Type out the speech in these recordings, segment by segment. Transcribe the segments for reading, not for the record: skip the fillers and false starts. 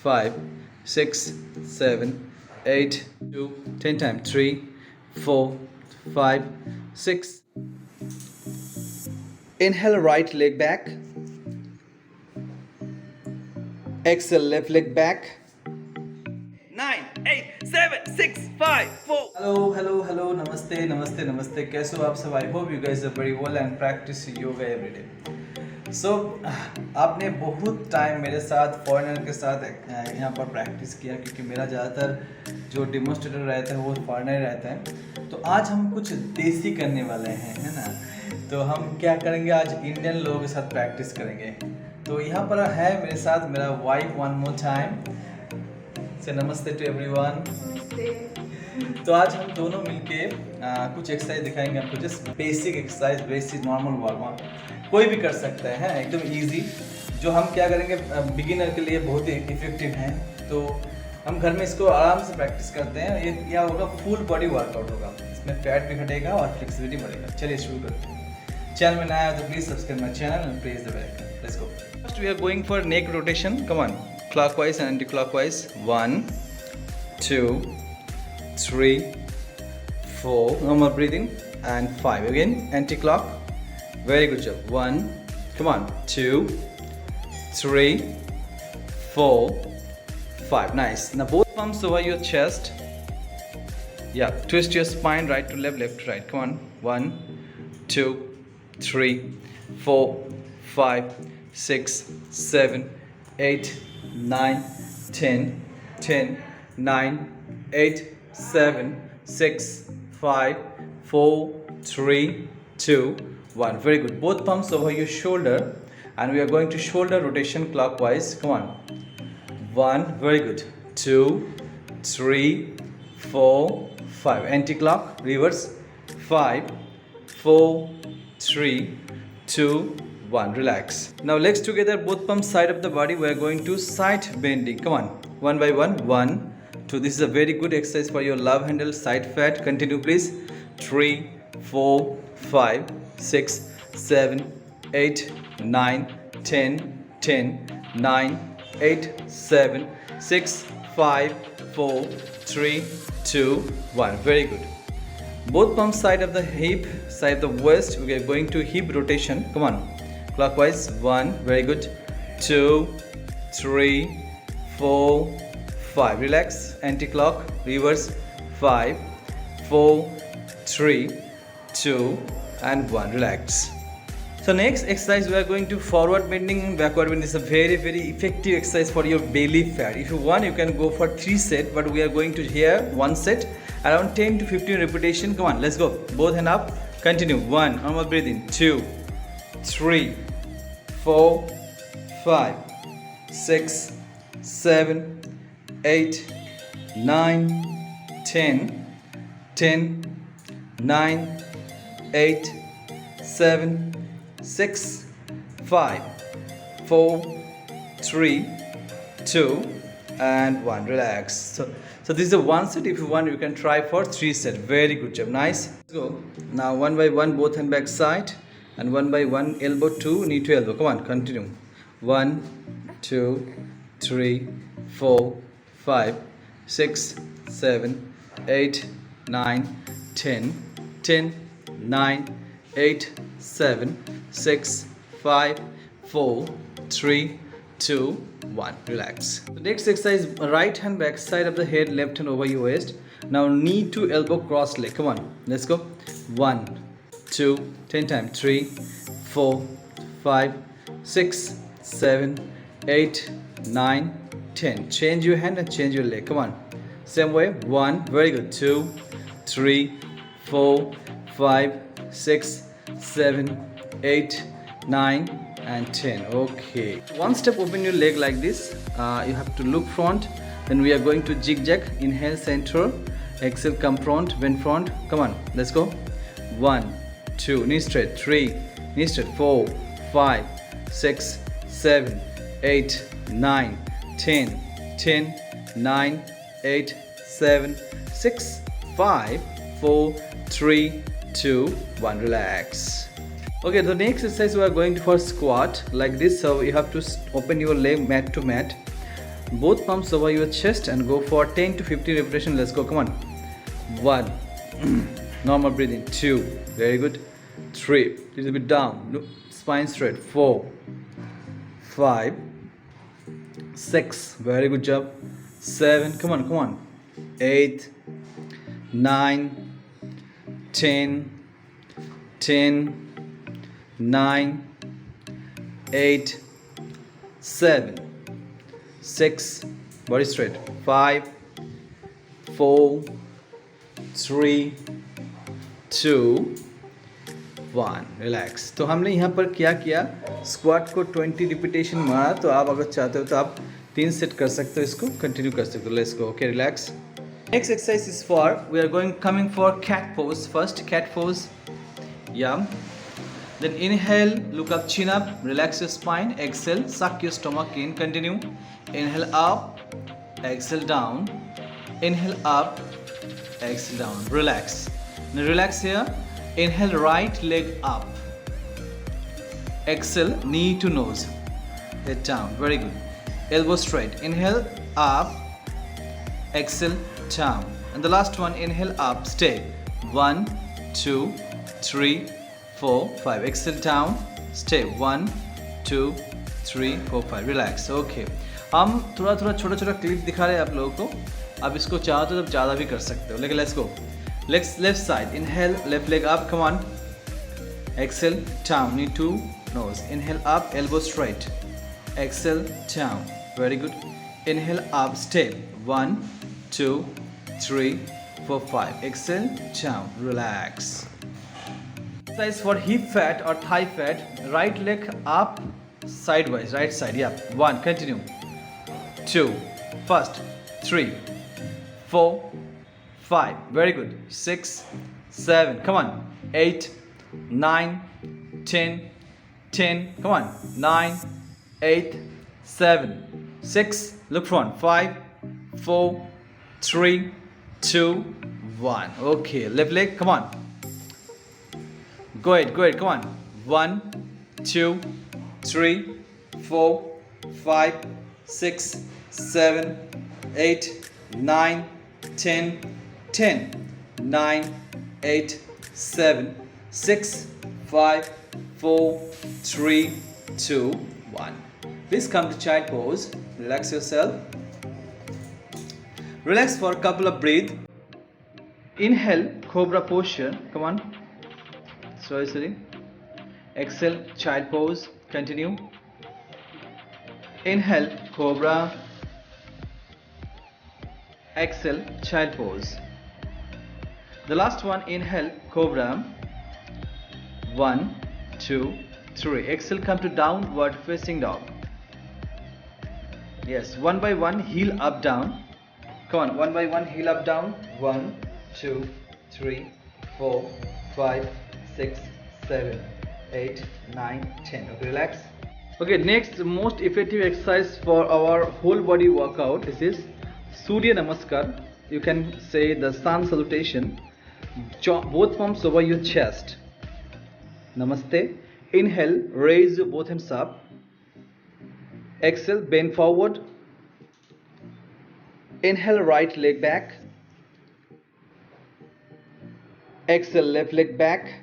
5, 6, 7, 8, 2, 10 times. 3, 4, 5, 6. Inhale, right leg back. Exhale, left leg back. 9, 8, 7, 6, 5, 4. Hello. Namaste. कैसे हो आप सब? I hope you guys are very well and practice yoga every day. So, आपने बहुत time मेरे साथ foreigner के साथ यहाँ पर प्रैक्टिस किया, क्योंकि मेरा ज़्यादातर जो डेमोन्स्ट्रेटर रहते हैं वो फॉरेनर रहते हैं। तो आज हम कुछ देसी करने वाले हैं, है ना। तो हम क्या करेंगे, आज इंडियन लोगों के साथ प्रैक्टिस करेंगे। तो यहाँ पर है मेरे साथ मेरा वाइफ। वन मोर टाइम से नमस्ते टू एवरीवन। तो आज हम दोनों मिलके कुछ एक्सरसाइज दिखाएंगे आपको। Just basic exercise, basic normal warm, कोई भी कर सकता है, एकदम इजी। जो हम क्या करेंगे, बिगिनर के लिए बहुत ही इफेक्टिव हैं। तो हम घर में इसको आराम से प्रैक्टिस करते हैं। ये क्या होगा, फुल बॉडी वर्कआउट होगा। इसमें फैट भी घटेगा और फ्लेक्सिबिलिटी बढ़ेगा। चलिए शुरू करते हैं। चैनल में नया है तो please subscribe my channel and press the bell icon. Let's go. First we are going for neck rotation. Come on, clockwise and anti-clockwise. 1, 2, 3, 4. Normal breathing. And 5. Again, anti-clock. Very good job. 1, come on, 2, 3, 4, 5. Nice. Now both palms over your chest. Yeah, twist your spine right to left, left to right. Come on. 1, 2, 3, 4, 5, 6, 7, 8, 9, 10, 10, 9, 8, 7, 6, 5, 4, 3, 2, 1. Very good. Both palms over your shoulder, and we are going to shoulder rotation clockwise. Come on. 1. Very good. 2, 3, 4, 5. Anti-clock. Reverse. 5, 4, 3, 2, 1. Relax. Now legs together, both palms side of the body. We are going to side bending. Come on. One by one. 1, 2. This is a very good exercise for your love handle, side fat. Continue please. 3, 4, 5, 6, 7, 8, 9, 10, 10, 9, 8, 7, 6, 5, 4, 3, 2, 1. Very good. Both palms side of the hip, side of the waist. We are going to hip rotation. Come on. Clockwise. 1. Very good. 2, 3, 4, 5. Relax. Anti-clock. Reverse. 5, 4, 3, 2, and 1. Relax. So next exercise, we are going to forward bending and backward bending. This is a very effective exercise for your belly fat. If you want, you can go for 3 sets, but we are going to here 1 set, around 10 to 15 repetition. Come on, let's go. Both hand up. Continue. 1. Normal breathing. 2, 3, 4, 5, 6, 7, 8, 9, 10, 10, 9, 8, 7, 6, 5, 4, 3, 2, and 1. Relax. So this is a 1 set. If you want, you can try for 3 sets. Very good job. Nice. Let's go. Now one by one, both hand back side, and one by one, elbow to knee to elbow. Come on, continue. 1, 2, 3, 4, 5, 6, 7, 8, 9, 10, 10, 9, 8, 7, 6, 5, 4, 3, 2, 1. Relax. The next exercise, right hand back side of the head, left hand over your waist. Now knee to elbow cross leg. Come on, let's go. 1, 2, 10 times. 3, 4, 5, 6, 7, 8, 9, 10. Change your hand and change your leg. Come on. Same way. 1. Very good. 2, 3, 4, 5, 6, 7, 8, 9, and 10. Okay. One step, open your leg like this. You have to look front. Then we are going to zigzag. Inhale center. Exhale, come front, bend front. Come on. Let's go. 1, 2. Knee straight. 3. Knee straight. 4, 5, 6, 7, 8, 9, 10, 10, 9, 8, 7, 6, 5, 4, 3, 2, 1. Relax. Okay, the next exercise we are going for squat like this. So you have to open your leg mat to mat. Both palms over your chest and go for 10 to 15 repetitions. Let's go. Come on. 1. Normal breathing. 2. Very good. 3. Little bit down. Spine straight. 4. 5. 6. Very good job. 7. Come on. Come on. 8. 9. 10. 10. 9. 8. 7. 6. Body straight. 5. 4. 3. 2. 1. Relax. तो हमने यहाँ पर क्या किया, squat को 20 repetition मारा. तो आप अगर चाहते हो तो आप 3 सेट कर सकते हो, इसको कंटिन्यू कर सकते हो. Let's go. Okay, relax. Next exercise is for, we are coming for cat pose. First cat pose. Yeah. Then inhale, look up, chin up, relax your spine. Exhale, suck your stomach in. Continue. Inhale up, exhale down. Inhale up, exhale down. Relax. Now relax here. Inhale, right leg up. Exhale, knee to nose. Head down. Very good. Elbow straight. Inhale, up. Exhale, down. And the last one, inhale up. Stay. 1, 2, 3, 4, 5. Exhale down. Stay. 1, 2, 3, 4, 5. Relax. Okay. हम थोड़ा थोड़ा छोटा छोटा clip दिखा रहे हैं आप लोगों को. आप इसको चाहो तो ज़्यादा भी कर सकते हो. लेकिन let's go. Left side. Inhale, left leg up. Come on. Exhale, down. Knee to nose. Inhale up, elbow straight. Exhale, down. Very good. Inhale up. Stay. 1, 2, 3, 4, 5. Exhale, down. Relax. Exercise for hip fat or thigh fat. Right leg up, sideways. Right side. Yeah. 1. Continue. 2. First. 3, 4, 5. Very good. 6, 7. Come on. 8, 9, 10, 10. Come on. 9, 8, 7, 6. Look front. 5, 4, 3, 2, 1. Okay. Left leg. Come on. Go ahead. Go ahead. Come on. 1, 2, 3, 4, 5, 6, 7, 8, 9, 10. 10, 9, 8, 7, 6, 5, 4, 3, 2, 1. Please come to child pose. Relax yourself. Relax for a couple of breath. Inhale, cobra posture. Come on. Slowly. Exhale, child pose. Continue. Inhale, cobra. Exhale, child pose. The last one, inhale, cobra. 1, 2, 3. Exhale, come to downward facing dog. Yes, one by one, heel up, down. Come on, one by one, heel up, down. 1, 2, 3, 4, 5, 6, 7, 8, 9, 10. Okay, relax. Okay, next, most effective exercise for our whole body workout. This is Surya Namaskar. You can say the sun salutation. Both palms over your chest. Namaste. Inhale, raise both hands up. Exhale, bend forward. Inhale, right leg back. Exhale, left leg back.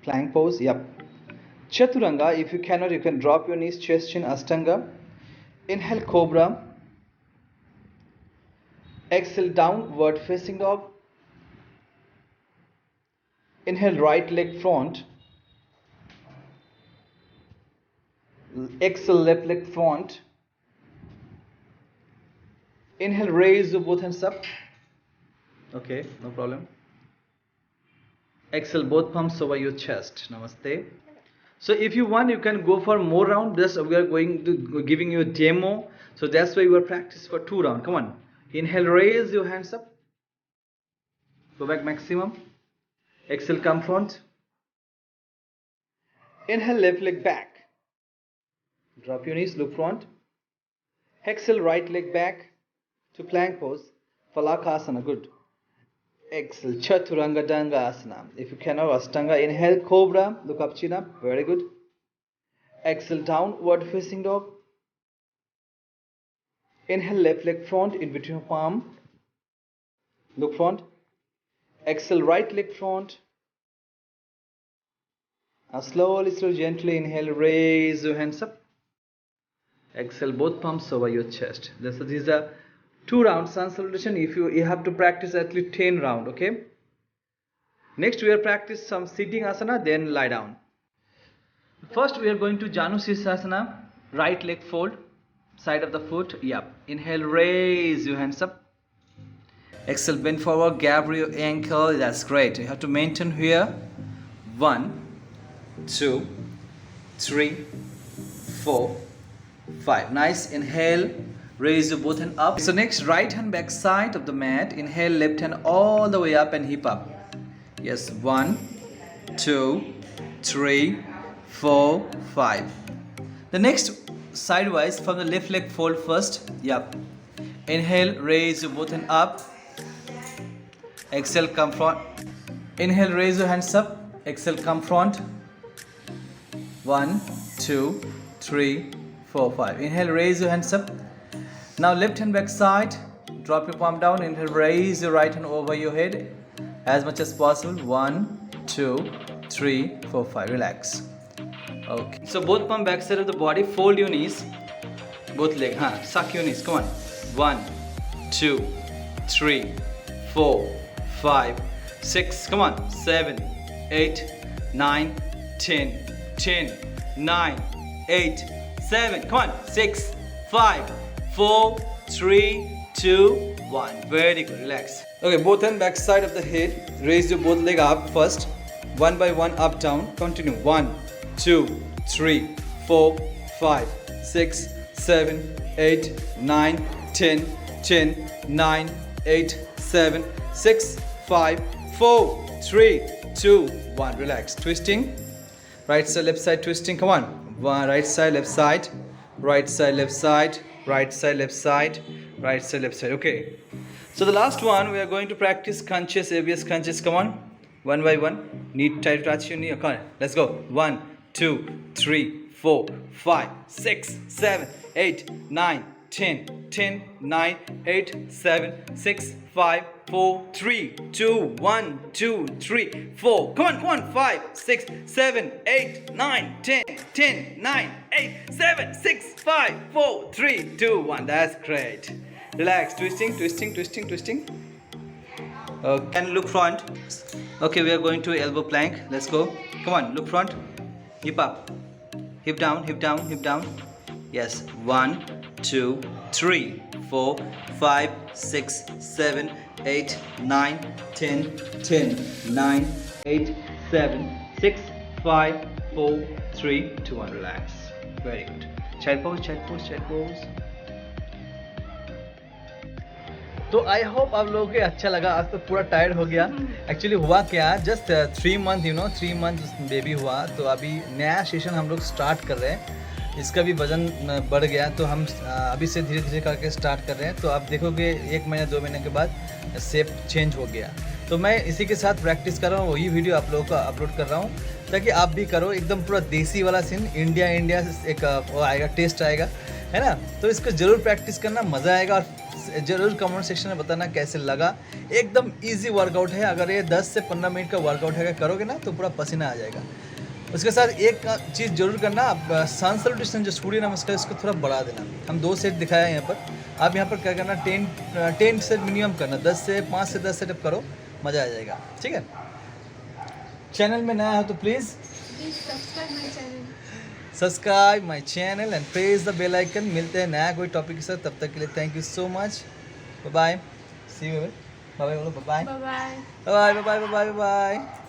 Plank pose. Yep. Chaturanga. If you cannot, you can drop your knees, chest, chin, Ashtanga. Inhale, cobra. Exhale, downward facing dog. Inhale, right leg front. Exhale, left leg front. Inhale, raise both hands up. Okay, no problem. Exhale, both palms over your chest. Namaste. So if you want, you can go for more round. This we are going to giving you a demo. So that's why we are practice for 2 rounds. Come on. Inhale, raise your hands up. Go back maximum. Exhale, come front. Inhale, left leg back. Drop your knees, look front. Exhale, right leg back to plank pose. Falakasana, good. Exhale, Chaturanga Danga Asana. If you cannot, Ashtanga. Inhale, Cobra, look up, chin up, very good. Exhale, downward facing dog. Inhale, left leg front in between your palm. Look front. Exhale, right leg front. Now slowly, gently inhale, raise your hands up. Exhale, both palms over your chest. These are 2 round sun salutation. If you have to practice at least 10 round, okay? Next we will practice some sitting asana, then lie down. First we are going to Janu Sirsasana, right leg fold, side of the foot, yep. Inhale, raise your hands up. Exhale, bend forward, grab your ankle, that's great. You have to maintain here. 1, 2, 3, 4, 5. Nice. Inhale, raise your both hand up. So next, right hand back side of the mat. Inhale, left hand all the way up and hip up. Yes, 1, 2, 3, 4, 5. The next, sidewise from the left leg fold first. Yep. Inhale, raise your both hand up. Exhale, come front. Inhale, raise your hands up. Exhale, come front. 1, 2, 3, 4, 5. Inhale, raise your hands up. Now left hand back side. Drop your palm down. Inhale, raise your right hand over your head as much as possible. 1, 2, 3, 4, 5. Relax. Okay. So both palm back side of the body. Fold your knees. Both legs. Suck your knees. Come on. 1, 2, 3, 4, 5, 6. Come on. 7, 8, 9, 10. 10, 9, 8, 7. Come on. 6, 5, 4, 3, 2, 1. Very good. Relax. Okay, both hand back side of the head. Raise your both leg up first. 1 by 1 up down. Continue. 1, 2, 3, 4, 5, 6, 7, 8, 9, 10, 10, 9, 8, 7, 6, 5, 4, 3, 2, 1. Relax. Twisting. Right side, left side, twisting. Come on. 1, right side, left side. Right side, left side. Right side, left side. Right side, left side. Okay. So the last one, we are going to practice crunches, ABS crunches. Come on. 1 by 1. Knee, try to touch your knee. Come on. Let's go. 1, 2, 3, 4, 5, 6, 7, 8, 9, 10, 10, 9, 8, 7, 6, 5, 4, 3, 2, 1, 2, 3, 4. Come on, 5, 6, 7, 8, 9, 10, 10, 9, 8, 7, 6, 5, 4, 3, 2, 1. That's great. Relax. Twisting, twisting, twisting, twisting. Okay. And look front. Okay, we are going to elbow plank. Let's go. Come on, look front. Hip up. Hip down, hip down, hip down. Yes. 1, 2, 3, 4, 5, 6, 7, 8, 9, 10, 10, 9, 8, 7, 6, 5, 4, 3, 2, 1. Relax. Very good. Child pose, child pose, child pose. तो I hope आप लोगों को अच्छा लगा. आज तो पूरा tired हो गया. एक्चुअली हुआ क्या, जस्ट 3 मंथ 3 मंथ बेबी हुआ. तो अभी नया सेशन हम लोग स्टार्ट कर रहे हैं. इसका भी वज़न बढ़ गया, तो हम अभी से धीरे धीरे करके स्टार्ट कर रहे हैं. तो आप देखोगे 1 महीने 2 महीने के बाद शेप चेंज हो गया. तो मैं इसी के साथ प्रैक्टिस कर रहा हूँ. वही वीडियो आप लोगों को अपलोड कर रहा हूँ ताकि आप भी करो. एकदम पूरा देसी वाला सीन, इंडिया एक वो आएगा, टेस्ट आएगा, है ना. तो इसको ज़रूर प्रैक्टिस करना, मज़ा आएगा. और ज़रूर कमेंट सेक्शन में बताना कैसे लगा. एकदम इजी वर्कआउट है. अगर ये 10 से 15 मिनट का वर्कआउट है, करोगे ना तो पूरा पसीना आ जाएगा. उसके साथ एक चीज़ जरूर करना, आप सन सैल्यूटेशन जो सूर्य नमस्कार इसको थोड़ा बढ़ा देना. हम 2 सेट दिखाया है यहाँ पर. आप यहाँ पर क्या करना, 10 सेट मिनिमम करना. 5 से 10 सेटअप करो, मज़ा आ जाएगा. ठीक है. चैनल में नया हो तो please subscribe my channel and press the bell icon. मिलते हैं नया कोई टॉपिक के साथ. तब तक के लिए thank you so much. Bye bye. See you. Bye bye बोलो. Bye bye bye bye bye bye.